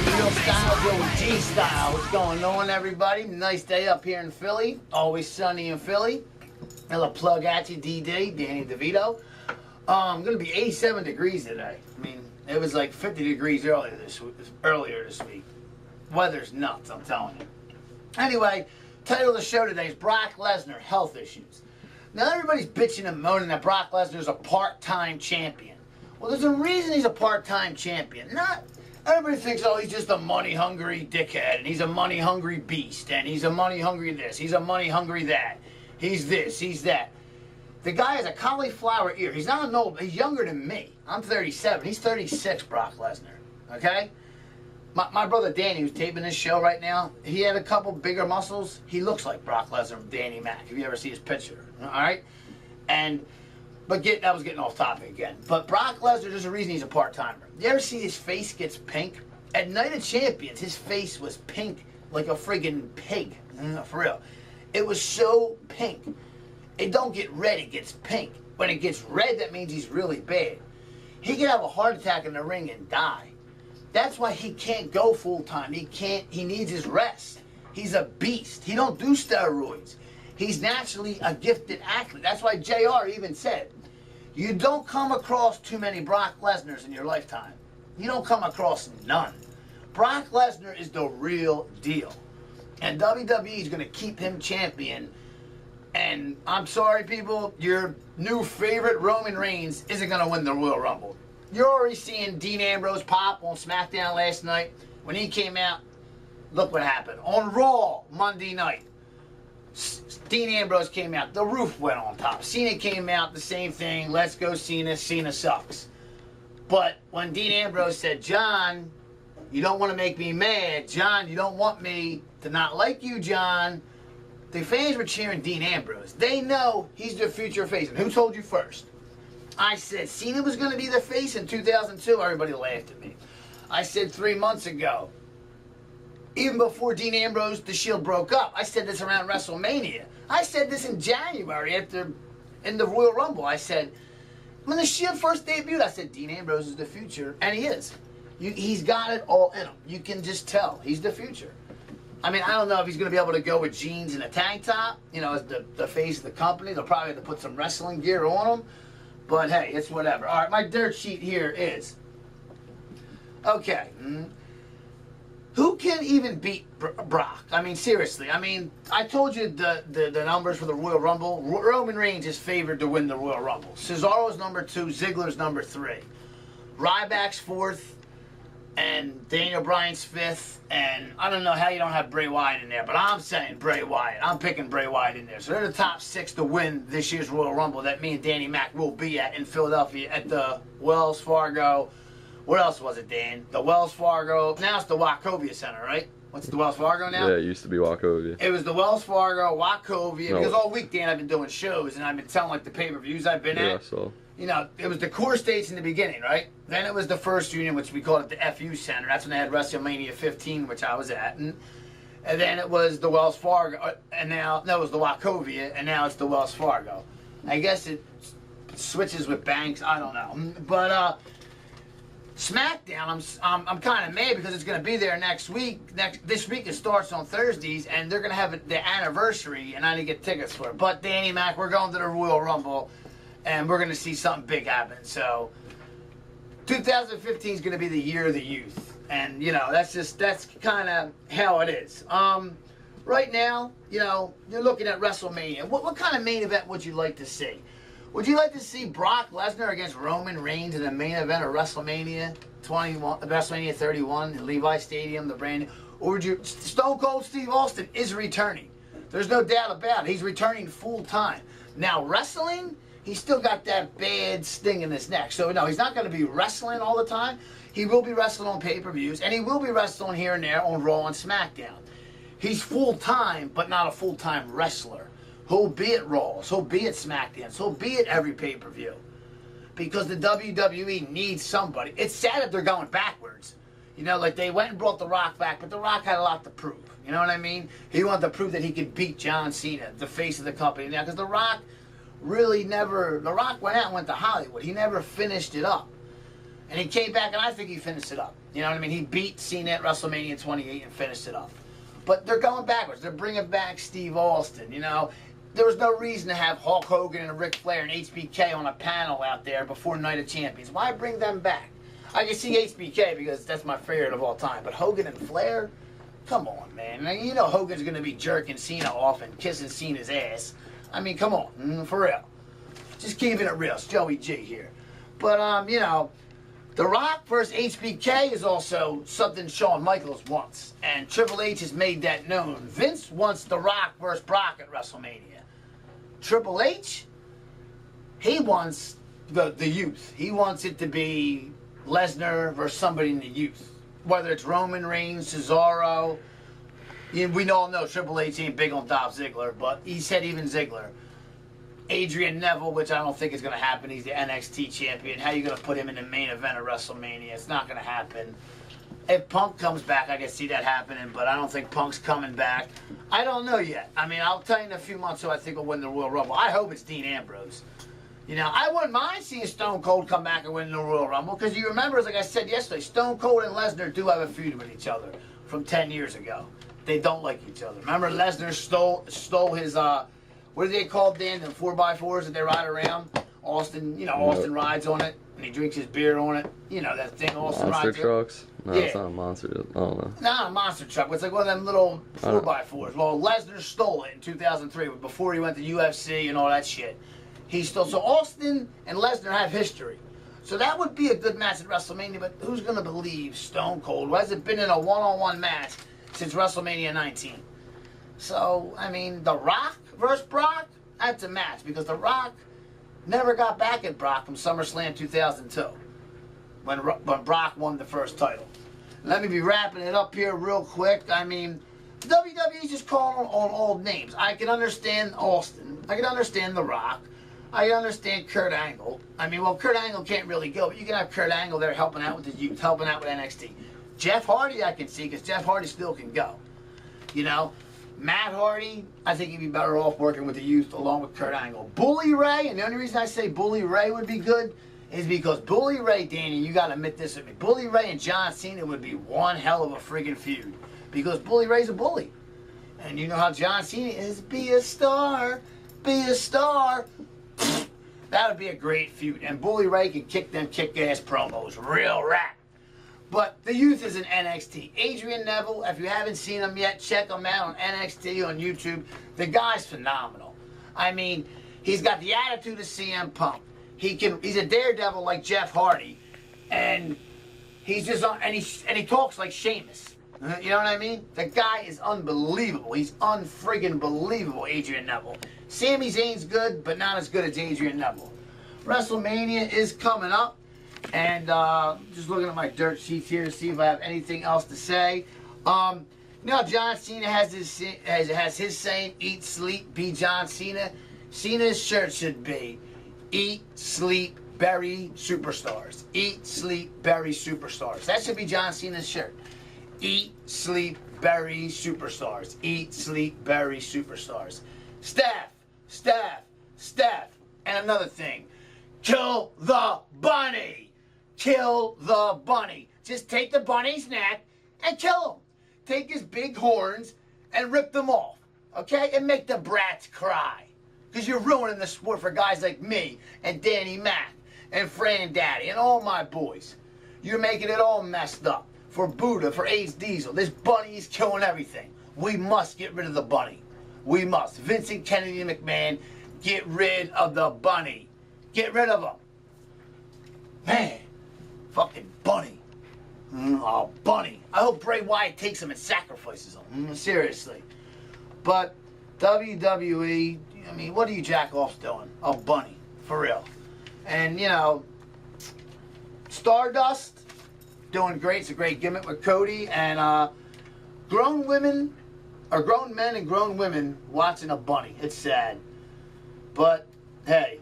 Real style, go with G style. What's going on, everybody? Nice day up here in Philly. Always sunny in Philly. A little plug at you, D-Day, Danny DeVito. Going to be 87 degrees today. I mean, it was like 50 degrees earlier this week. Weather's nuts, I'm telling you. Anyway, title of the show today is Brock Lesnar, Health Issues. Now, everybody's bitching and moaning that Brock Lesnar is a part-time champion. Well, there's a reason he's a part-time champion. Everybody thinks, oh, he's just a money-hungry dickhead, and he's a money-hungry beast, and he's a money-hungry this, he's a money-hungry that, he's this, he's that. The guy has a cauliflower ear. He's not an old, he's younger than me. I'm 37. He's 36, Brock Lesnar, okay? My brother Danny, who's taping this show right now, he had a couple bigger muscles. He looks like Brock Lesnar, Danny Mac, if you ever see his picture, all right? But that was getting off topic again. But Brock Lesnar, there's a reason he's a part-timer. You ever see his face gets pink? At Night of Champions, his face was pink like a friggin' pig. For real. It was so pink. It don't get red, it gets pink. When it gets red, that means he's really bad. He could have a heart attack in the ring and die. That's why he can't go full-time. He needs his rest. He's a beast. He don't do steroids. He's naturally a gifted athlete. That's why JR even said, you don't come across too many Brock Lesnars in your lifetime. You don't come across none. Brock Lesnar is the real deal. And WWE is going to keep him champion. And I'm sorry, people, your new favorite Roman Reigns isn't going to win the Royal Rumble. You're already seeing Dean Ambrose pop on SmackDown last night. When he came out, look what happened. On Raw Monday night, Dean Ambrose came out. The roof went on top. Cena came out, the same thing. Let's go Cena. Cena sucks. But when Dean Ambrose said, John, you don't want to make me mad. John, you don't want me to not like you, John. The fans were cheering Dean Ambrose. They know he's the future face. And who told you first? I said Cena was going to be the face in 2002. Everybody laughed at me. I said 3 months ago, even before Dean Ambrose, the Shield broke up. I said this around WrestleMania. I said this in January in the Royal Rumble. I said, when the Shield first debuted, I said, Dean Ambrose is the future. And he is. He's got it all in him. You can just tell. He's the future. I mean, I don't know if he's going to be able to go with jeans and a tank top, as the face of the company. They'll probably have to put some wrestling gear on him. But hey, it's whatever. All right, my dirt sheet here is, okay, who can even beat Brock? I mean, seriously. I mean, I told you the numbers for the Royal Rumble. Roman Reigns is favored to win the Royal Rumble. Cesaro's number 2, Ziggler's number 3. Ryback's 4th, and Daniel Bryan's 5th. And I don't know how you don't have Bray Wyatt in there, but I'm saying Bray Wyatt. I'm picking Bray Wyatt in there. So they're the top 6 to win this year's Royal Rumble that me and Danny Mac will be at in Philadelphia at the Wells Fargo. What else was it, Dan? The Wells Fargo. Now it's the Wachovia Center, right? What's the Wells Fargo now? Yeah, it used to be Wachovia. It was the Wells Fargo, Wachovia. Because all week, Dan, I've been doing shows, and I've been telling, like, the pay-per-views I've been at. So. It was the core states in the beginning, right? Then it was the First Union, which we called it the FU Center. That's when they had WrestleMania 15, which I was at. And then it was the Wells Fargo, and now, no, it was the Wachovia, and now it's the Wells Fargo. I guess it switches with banks. I don't know. But, SmackDown, I'm kind of mad because it's going to be there next week. This week it starts on Thursdays, and they're going to have the anniversary, and I need to get tickets for it. But Danny Mac, we're going to the Royal Rumble, and we're going to see something big happen. So 2015 is going to be the year of the youth, and that's kind of how it is. Right now, you're looking at WrestleMania. What kind of main event would you like to see? Would you like to see Brock Lesnar against Roman Reigns in the main event of WrestleMania 31 in Levi Stadium, the brand new? Or would you? Stone Cold Steve Austin is returning. There's no doubt about it. He's returning full time. Now wrestling, he's still got that bad sting in his neck. So no, he's not going to be wrestling all the time. He will be wrestling on pay-per-views, and he will be wrestling here and there on Raw and SmackDown. He's full time, but not a full time wrestler. He'll be at Raws, he'll be at SmackDowns, he'll be at every pay-per-view. Because the WWE needs somebody. It's sad that they're going backwards. Like they went and brought The Rock back, but The Rock had a lot to prove. You know what I mean? He wanted to prove that he could beat John Cena, the face of the company now. Because The Rock really never, The Rock went out and went to Hollywood. He never finished it up. And he came back, and I think he finished it up. You know what I mean? He beat Cena at WrestleMania 28 and finished it up. But they're going backwards. They're bringing back Steve Austin, you know. There was no reason to have Hulk Hogan and Ric Flair and HBK on a panel out there before Night of Champions. Why bring them back? I can see HBK because that's my favorite of all time. But Hogan and Flair? Come on, man. Now, you know Hogan's going to be jerking Cena off and kissing Cena's ass. I mean, come on. For real. Just keeping it real. It's Joey G here. But, you know, The Rock versus HBK is also something Shawn Michaels wants. And Triple H has made that known. Vince wants The Rock versus Brock at WrestleMania. Triple H, he wants the youth. He wants it to be Lesnar versus somebody in the youth. Whether it's Roman Reigns, Cesaro. We all know Triple H ain't big on Dolph Ziggler, but he said even Ziggler. Adrian Neville, which I don't think is going to happen. He's the NXT champion. How are you going to put him in the main event of WrestleMania? It's not going to happen. If Punk comes back, I can see that happening, but I don't think Punk's coming back. I don't know yet. I mean, I'll tell you in a few months who I think will win the Royal Rumble. I hope it's Dean Ambrose. You know, I wouldn't mind seeing Stone Cold come back and win the Royal Rumble, because you remember, like I said yesterday, Stone Cold and Lesnar do have a feud with each other from 10 years ago. They don't like each other. Remember, Lesnar stole his, what are they called, Dan? The 4x4s that they ride around? Austin, you know, Austin rides on it, and he drinks his beer on it. You know, that thing Austin rides. Monster trucks? No, yeah. It's not a monster. I don't know. Not a monster truck, but it's like one of them little 4x4s. Well, Lesnar stole it in 2003, before he went to UFC and all that shit. He stole. So Austin and Lesnar have history. So that would be a good match at WrestleMania, but who's going to believe Stone Cold, who hasn't been in a one-on-one match since WrestleMania 19? So, I mean, The Rock versus Brock, that's a match, because The Rock never got back at Brock from SummerSlam 2002, when Brock won the first title. Let me be wrapping it up here real quick. I mean, WWE's just calling on old names. I can understand Austin. I can understand The Rock. I can understand Kurt Angle. I mean, well, Kurt Angle can't really go, but you can have Kurt Angle there helping out with the youth, helping out with NXT. Jeff Hardy I can see, because Jeff Hardy still can go. You know? Matt Hardy, I think he'd be better off working with the youth along with Kurt Angle. Bully Ray, and the only reason I say Bully Ray would be good is because Bully Ray, Danny, you got to admit this with me. Bully Ray and John Cena would be one hell of a friggin' feud, because Bully Ray's a bully. And you know how John Cena is, be a star, be a star. That would be a great feud. And Bully Ray can kick them kick-ass promos. Real rap. But the youth is in NXT. Adrian Neville, if you haven't seen him yet, check him out on NXT on YouTube. The guy's phenomenal. I mean, he's got the attitude of CM Punk. He's a daredevil like Jeff Hardy. And he's just and he talks like Sheamus. You know what I mean? The guy is unbelievable. He's unfriggin' believable, Adrian Neville. Sami Zayn's good, but not as good as Adrian Neville. WrestleMania is coming up. And just looking at my dirt sheets here to see if I have anything else to say. You know, John Cena has his saying, eat, sleep, be John Cena. Cena's shirt should be, eat, sleep, bury superstars. Eat, sleep, bury superstars. That should be John Cena's shirt. Eat, sleep, bury superstars. Eat, sleep, bury superstars. Staff. And another thing, kill the bunny. Kill the bunny. Just take the bunny's neck and kill him. Take his big horns and rip them off. Okay? And make the brats cry. Because you're ruining the sport for guys like me and Danny Mac and Fran Daddy and all my boys. You're making it all messed up. For Buddha, for Ace Diesel. This bunny is killing everything. We must get rid of the bunny. We must. Vincent Kennedy McMahon, get rid of the bunny. Get rid of him. Man. Fucking bunny. Oh, bunny. I hope Bray Wyatt takes him and sacrifices him. Seriously. But WWE, I mean, what are you jack-offs doing? A bunny. For real. And, you know, Stardust, doing great. It's a great gimmick with Cody. And grown men and grown women watching a bunny. It's sad. But, hey.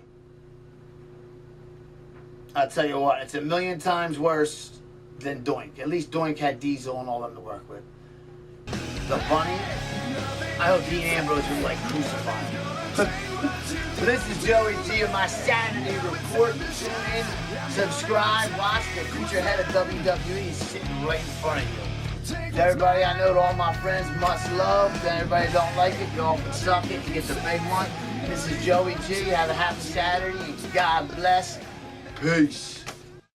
I'll tell you what, it's a million times worse than Doink. At least Doink had Diesel and all them to work with. The bunny, I hope Dean Ambrose would like crucify him. But this is Joey G of my Saturday report. Tune in, subscribe, watch. The future head of WWE is sitting right in front of you. To everybody I know, to all my friends, much love. To everybody that don't like it, go off and suck it. You get the big one. This is Joey G. Have a happy Saturday. God bless. Peace.